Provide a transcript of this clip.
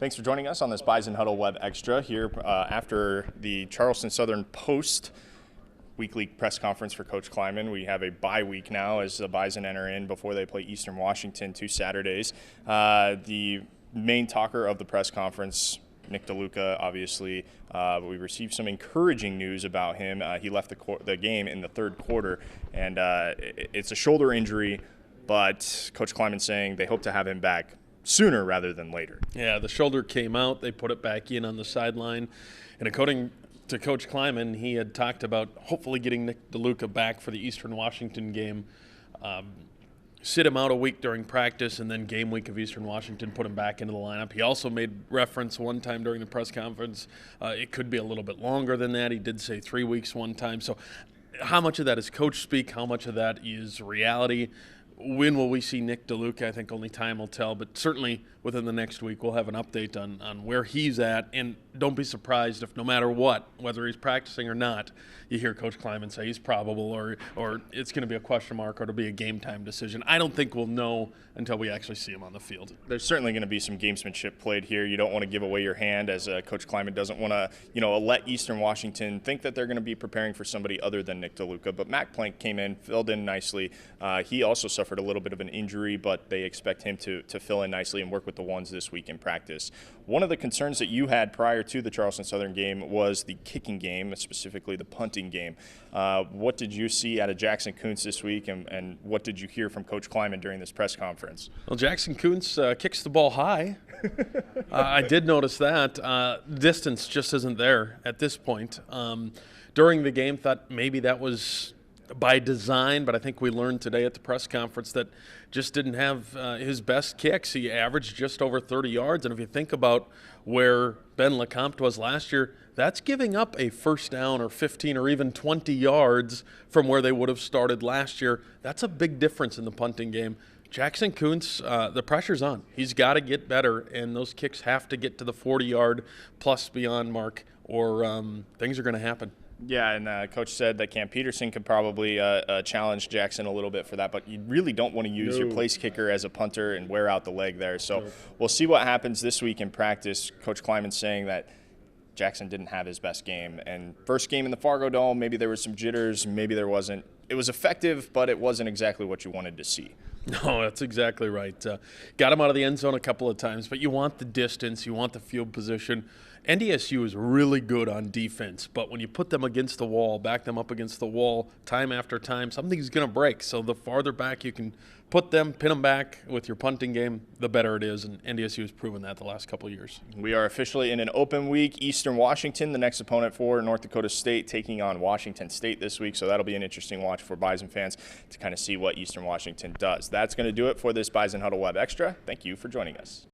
Thanks for joining us on this Bison Huddle Web Extra here after the Charleston Southern Post weekly press conference for Coach Klieman. We have a bye week now as the Bison enter in before they play Eastern Washington 2 Saturdays. The main talker of the press conference, Nick DeLuca, obviously, we received some encouraging news about him. He left the game in the third quarter, and it's a shoulder injury, but Coach Klieman saying they hope to have him back sooner rather than later. Yeah, the shoulder came out. They put it back in on the sideline. And according to Coach Klieman, he had talked about hopefully getting Nick DeLuca back for the Eastern Washington game, sit him out a week during practice, and then game week of Eastern Washington, put him back into the lineup. He also made reference one time during the press conference, it could be a little bit longer than that. He did say 3 weeks one time. So how much of that is coach speak? How much of that is reality? When will we see Nick DeLuca? I think only time will tell, but certainly within the next week we'll have an update on where he's at. And don't be surprised if no matter what, whether he's practicing or not, you hear Coach Klieman say he's probable or it's going to be a question mark or it'll be a game time decision. I don't think we'll know until we actually see him on the field. There's certainly going to be some gamesmanship played here. You don't want to give away your hand, as Coach Klieman doesn't want to, let Eastern Washington think that they're going to be preparing for somebody other than Nick DeLuca. But Mac Plank came in, filled in nicely. He also suffered a little bit of an injury, but they expect him to fill in nicely and work with the ones this week in practice. One of the concerns that you had prior to the Charleston Southern game was the kicking game, specifically the punting game. What did you see out of Jackson Kuntz this week, and what did you hear from Coach Klieman during this press conference? Well, Jackson Kuntz kicks the ball high. I did notice that. Distance just isn't there at this point. During the game, thought maybe that was by design, but I think we learned today at the press conference that just didn't have his best kicks. He averaged just over 30 yards, and if you think about where Ben LeCompte was last year, that's giving up a first down or 15 or even 20 yards from where they would have started last year. That's a big difference in the punting game. Jackson Kuntz, the pressure's on. He's got to get better, and those kicks have to get to the 40-yard plus beyond mark, or things are going to happen. Yeah, and Coach said that Cam Peterson could probably challenge Jackson a little bit for that, but you really don't want to use your place kicker as a punter and wear out the leg there. So we'll see what happens this week in practice. Coach Klieman saying that Jackson didn't have his best game. And first game in the Fargo Dome, maybe there was some jitters, maybe there wasn't. It was effective, but it wasn't exactly what you wanted to see. No, that's exactly right. Got him out of the end zone a couple of times, but you want the distance, you want the field position. NDSU is really good on defense, but when you put them against the wall, back them up against the wall time after time, something's going to break. So the farther back you can put them, pin them back with your punting game, the better it is, and NDSU has proven that the last couple of years. We are officially in an open week. Eastern Washington, the next opponent for North Dakota State, taking on Washington State this week, so that'll be an interesting watch for Bison fans to kind of see what Eastern Washington does. That's going to do it for this Bison Huddle Web Extra. Thank you for joining us.